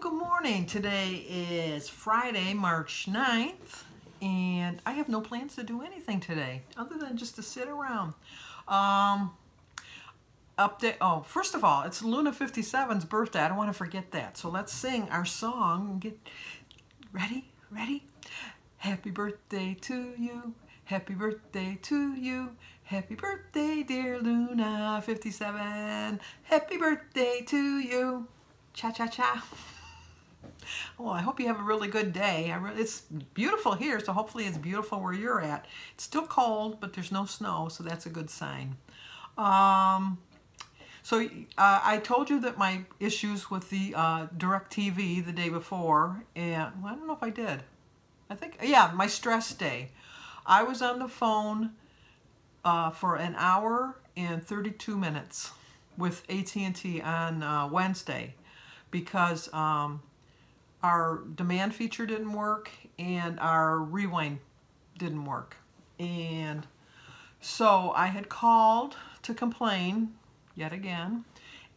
good morning. Today is Friday, March 9th, and I have no plans to do anything today other than just to sit around. Update. Oh, first of all, it's Luna 57's birthday. I don't want to forget that. So let's sing our song and get ready. Ready? Happy birthday to you. Happy birthday to you. Happy birthday, dear Luna 57. Happy birthday to you. Cha-cha-cha. Well, I hope you have a really good day. It's beautiful here, so hopefully it's beautiful where you're at. It's still cold, but there's no snow, so that's a good sign. I told you that my issues with the DirecTV the day before, and well, I don't know if I did. I think, yeah, my stress day. I was on the phone for an hour and 32 minutes with AT&T on Wednesday because our demand feature didn't work and our rewind didn't work. And so I had called to complain yet again,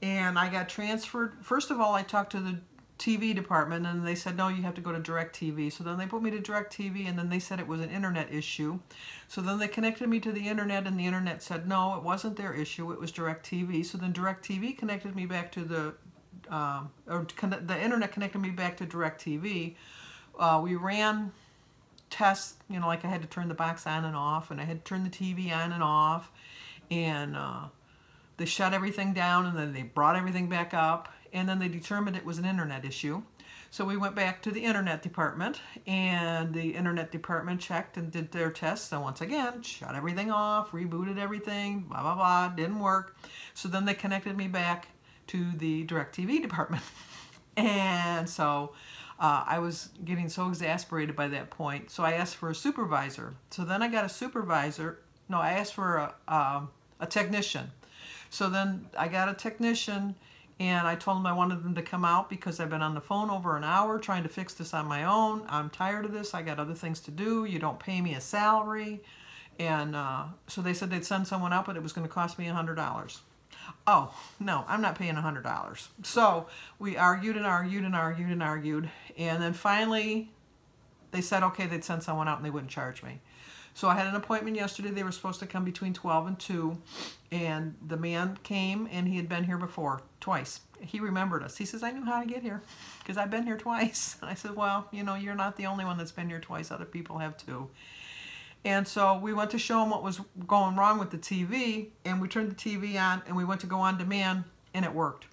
and I got transferred. First of all, I talked to the TV department and they said, no, you have to go to DirecTV. So then they put me to DirecTV, and then they said it was an internet issue. So then they connected me to the internet, and the internet said, no, it wasn't their issue, it was DirecTV. So then DirecTV connected me back to the internet connected me back to DirecTV. We ran tests, you know, like I had to turn the box on and off, and I had to turn the TV on and off, and they shut everything down, and then they brought everything back up, and then they determined it was an internet issue. So we went back to the internet department, and the internet department checked and did their tests, and once again, shut everything off, rebooted everything, blah, blah, blah, didn't work. So then they connected me back to the DirecTV department. And so I was getting so exasperated by that point, so I asked for a supervisor. So then I got a supervisor. No, I asked for a technician. So then I got a technician, and I told him I wanted them to come out because I've been on the phone over an hour trying to fix this on my own. I'm tired of this. I got other things to do. You don't pay me a salary. And so they said they'd send someone out, but it was going to cost me $100. Oh, no, I'm not paying $100. So we argued and argued and argued and argued. And then finally they said, okay, they'd send someone out and they wouldn't charge me. So I had an appointment yesterday. They were supposed to come between 12 and 2. And the man came, and he had been here before, twice. He remembered us. He says, I knew how to get here because I've been here twice. And I said, well, you know, you're not the only one that's been here twice. Other people have too. And so we went to show him what was going wrong with the TV, and we turned the TV on, and we went to go on demand, and it worked.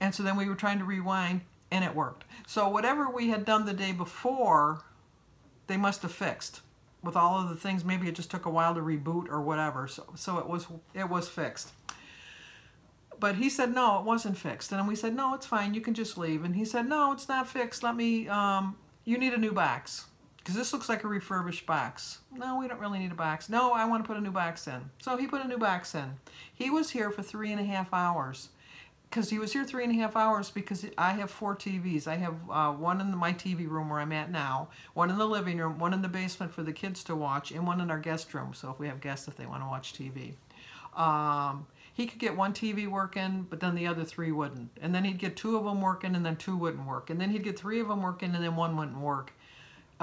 And so then we were trying to rewind, and it worked. So whatever we had done the day before, they must have fixed. With all of the things, maybe it just took a while to reboot or whatever. So it was fixed. But he said, no, it wasn't fixed. And we said, no, it's fine. You can just leave. And he said, no, it's not fixed. Let me, you need a new box. Because this looks like a refurbished box. No, we don't really need a box. No, I want to put a new box in. So he put a new box in. He was here for 3.5 hours. Because he was here 3.5 hours because I have 4 TVs. I have one in my TV room where I'm at now, one in the living room, one in the basement for the kids to watch, and one in our guest room. So if we have guests, if they want to watch TV. He could get one TV working, but then the other 3 wouldn't. And then he'd get 2 of them working, and then 2 wouldn't work. And then he'd get 3 of them working, and then 1 wouldn't work.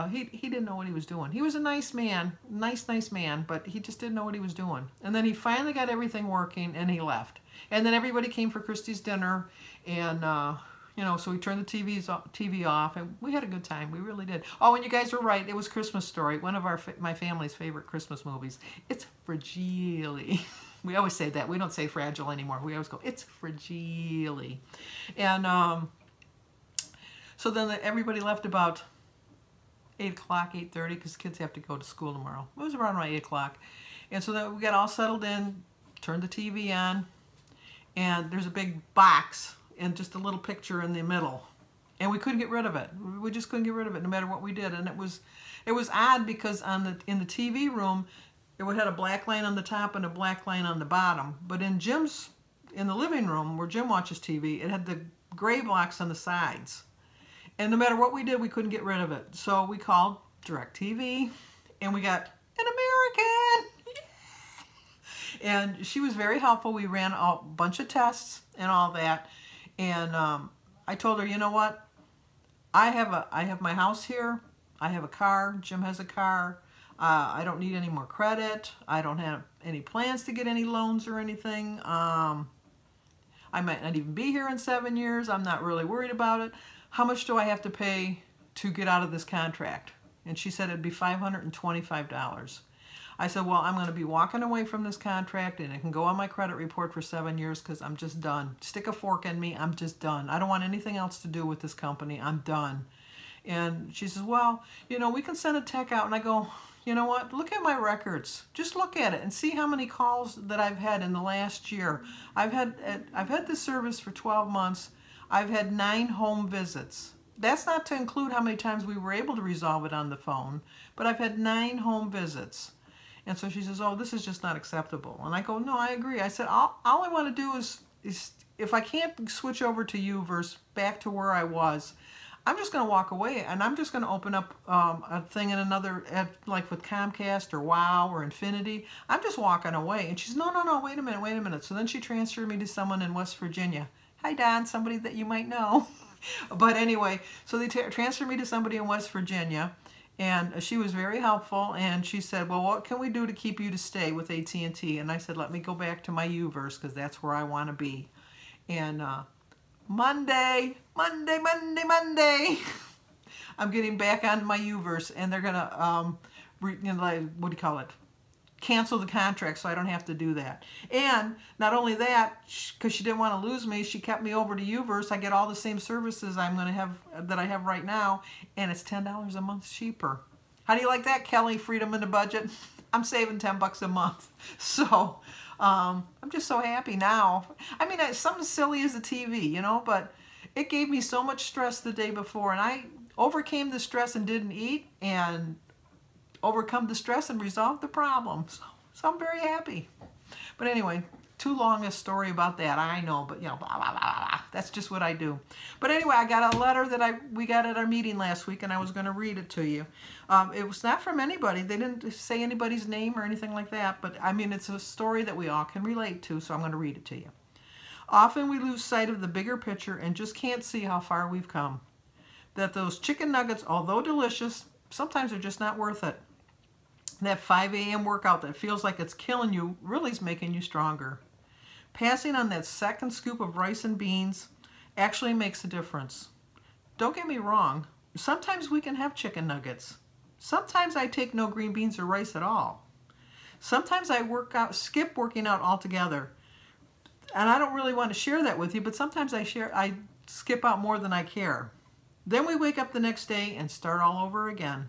He didn't know what he was doing. He was a nice man, nice man, but he just didn't know what he was doing. And then he finally got everything working, and he left. And then everybody came for Christy's dinner, and you know, so we turned the TV off, and we had a good time. We really did. Oh, and you guys were right. It was Christmas Story, one of my family's favorite Christmas movies. It's fragile. We always say that. We don't say fragile anymore. We always go, it's fragile. And so then everybody left about 8 o'clock, 8:30, because kids have to go to school tomorrow. It was around 8 o'clock. And so then we got all settled in, turned the TV on, and there's a big box and just a little picture in the middle. And we couldn't get rid of it. We just couldn't get rid of it no matter what we did. And it was odd because in the TV room, it had a black line on the top and a black line on the bottom. But in the living room where Jim watches TV, it had the gray blocks on the sides. And no matter what we did, we couldn't get rid of it. So we called DirecTV, and we got an American. And she was very helpful. We ran a bunch of tests and all that. And I told her, you know what? I have my house here. I have a car. Jim has a car. I don't need any more credit. I don't have any plans to get any loans or anything. I might not even be here in 7 years. I'm not really worried about it. How much do I have to pay to get out of this contract? And she said it'd be $525. I said, well, I'm going to be walking away from this contract, and it can go on my credit report for 7 years because I'm just done. Stick a fork in me. I'm just done. I don't want anything else to do with this company. I'm done. And she says, well, you know, we can send a tech out. And I go, you know what? Look at my records. Just look at it and see how many calls that I've had in the last year. I've had this service for 12 months. I've had 9 home visits. That's not to include how many times we were able to resolve it on the phone, but I've had 9 home visits. And so she says, oh, this is just not acceptable. And I go, no, I agree. I said, all I want to do is if I can't switch over to you versus back to where I was, I'm just going to walk away, and I'm just going to open up a thing in another, like with Comcast or WOW or Infinity. I'm just walking away. And she's, no, wait a minute. So then she transferred me to someone in West Virginia. Hi, Don, somebody that you might know. But anyway, so they transferred me to somebody in West Virginia, and she was very helpful, and she said, well, what can we do to keep you to stay with AT&T? And I said, let me go back to my U-verse because that's where I want to be. And Monday, I'm getting back on my U-verse, and they're going to, what do you call it? Cancel the contract so I don't have to do that. And not only that, because she didn't want to lose me, she kept me over to U-verse. I get all the same services I'm going to have that I have right now, and it's $10 a month cheaper. How do you like that, Kelly? Freedom in the budget. I'm saving $10 a month. So I'm just so happy now. I mean, it's something silly as a TV, you know, but it gave me so much stress the day before, and I overcame the stress and didn't eat, and overcome the stress and resolve the problem. So I'm very happy. But anyway, too long a story about that, I know, but you know, blah, blah, blah, blah. That's just what I do. But anyway, I got a letter that we got at our meeting last week, and I was going to read it to you. It was not from anybody. They didn't say anybody's name or anything like that, but I mean, it's a story that we all can relate to, so I'm going to read it to you. Often we lose sight of the bigger picture and just can't see how far we've come. That those chicken nuggets, although delicious, sometimes are just not worth it. That 5 a.m. workout that feels like it's killing you really is making you stronger. Passing on that second scoop of rice and beans actually makes a difference. Don't get me wrong, sometimes we can have chicken nuggets. Sometimes I take no green beans or rice at all. Sometimes I skip working out altogether. And I don't really want to share that with you, but sometimes I skip out more than I care. Then we wake up the next day and start all over again.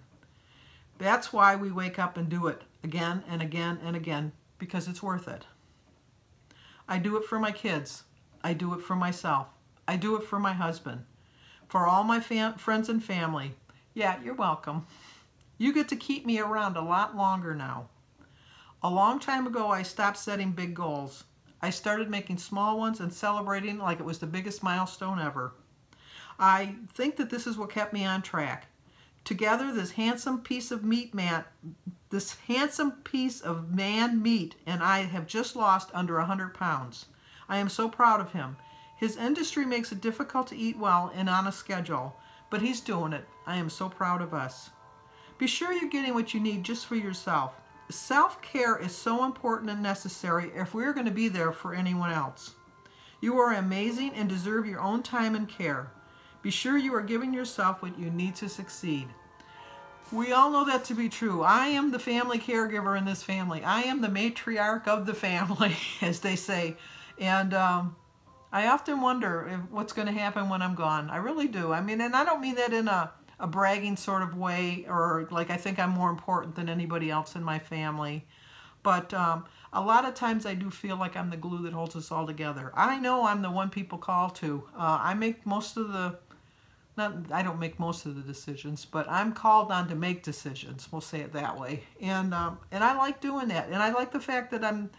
That's why we wake up and do it again and again and again, because it's worth it. I do it for my kids. I do it for myself. I do it for my husband. For all my friends and family. Yeah, you're welcome. You get to keep me around a lot longer now. A long time ago, I stopped setting big goals. I started making small ones and celebrating like it was the biggest milestone ever. I think that this is what kept me on track. Together, this handsome piece of man meat, and I have just lost under 100 pounds. I am so proud of him. His industry makes it difficult to eat well and on a schedule, but he's doing it. I am so proud of us. Be sure you're getting what you need just for yourself. Self-care is so important and necessary if we're going to be there for anyone else. You are amazing and deserve your own time and care. Be sure you are giving yourself what you need to succeed. We all know that to be true. I am the family caregiver in this family. I am the matriarch of the family, as they say. And I often wonder what's going to happen when I'm gone. I really do. I mean, and I don't mean that in a bragging sort of way, or like I think I'm more important than anybody else in my family. But a lot of times I do feel like I'm the glue that holds us all together. I know I'm the one people call to. I make most of the, I don't make most of the decisions, but I'm called on to make decisions. We'll say it that way. And I like doing that. And I like the fact that I'm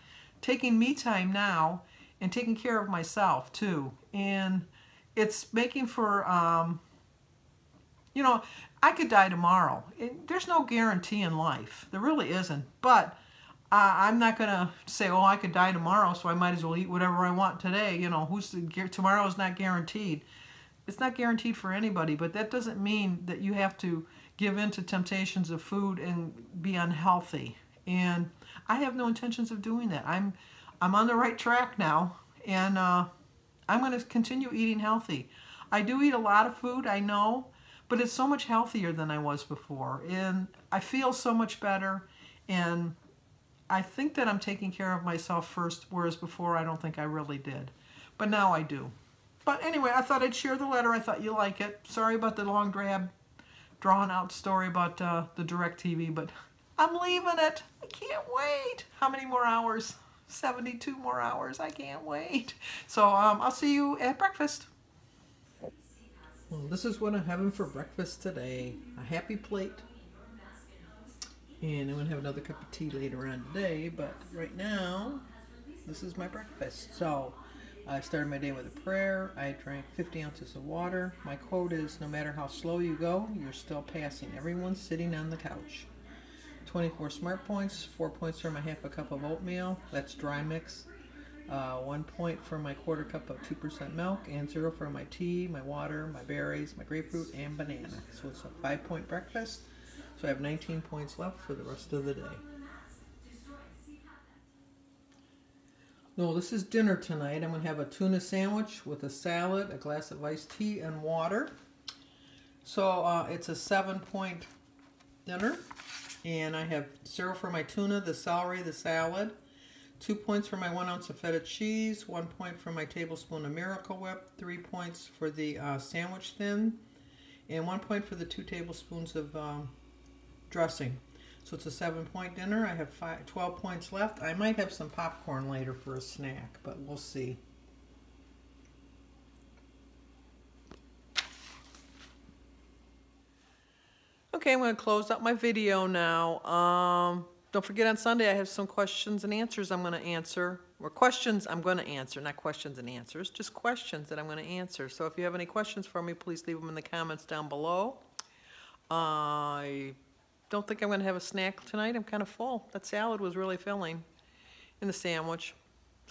taking me time now and taking care of myself too. And it's making for, you know, I could die tomorrow. There's no guarantee in life. There really isn't. But I'm not going to say, oh, I could die tomorrow, so I might as well eat whatever I want today. You know, tomorrow is not guaranteed. it's not guaranteed for anybody, but that doesn't mean that you have to give in to temptations of food and be unhealthy. And I have no intentions of doing that. I'm on the right track now, and I'm going to continue eating healthy. I do eat a lot of food, I know, but it's so much healthier than I was before, and I feel so much better, and I think that I'm taking care of myself first, whereas before I don't think I really did. But now I do. But anyway, I thought I'd share the letter. I thought you'd like it. Sorry about the long, drawn out story about the DirecTV, but I'm leaving it. I can't wait. How many more hours? 72 more hours. I can't wait. So I'll see you at breakfast. Well, this is what I'm having for breakfast today. A happy plate. And I'm going to have another cup of tea later on today, but right now, this is my breakfast. So I started my day with a prayer. I drank 50 ounces of water. My quote is, no matter how slow you go, you're still passing everyone sitting on the couch. 24 smart points, 4 points for my half a cup of oatmeal, that's dry mix, 1 point for my quarter cup of 2% milk, and 0 for my tea, my water, my berries, my grapefruit, and banana. So it's a 5-point breakfast, so I have 19 points left for the rest of the day. No, this is dinner tonight. I'm going to have a tuna sandwich with a salad, a glass of iced tea, and water. So it's a 7-point dinner. And I have 0 for my tuna, the celery, the salad, 2 points for my 1 ounce of feta cheese, 1 point for my tablespoon of Miracle Whip, 3 points for the sandwich thin, and 1 point for the 2 tablespoons of dressing. So it's a 7-point dinner. I have 12 points left. I might have some popcorn later for a snack, but we'll see. Okay, I'm going to close out my video now. Don't forget on Sunday I have some questions and answers I'm going to answer. Or questions I'm going to answer, not questions and answers. Just questions that I'm going to answer. So if you have any questions for me, please leave them in the comments down below. I don't think I'm going to have a snack tonight. I'm kind of full. That salad was really filling in the sandwich.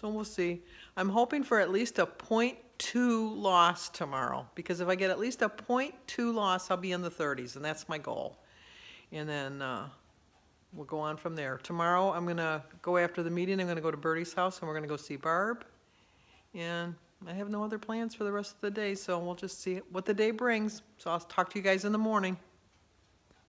So we'll see. I'm hoping for at least a 0.2 loss tomorrow, because if I get at least a 0.2 loss, I'll be in the 30s, and that's my goal. And then we'll go on from there. Tomorrow, I'm going to go after the meeting. I'm going to go to Bertie's house, and we're going to go see Barb. And I have no other plans for the rest of the day, so we'll just see what the day brings. So I'll talk to you guys in the morning.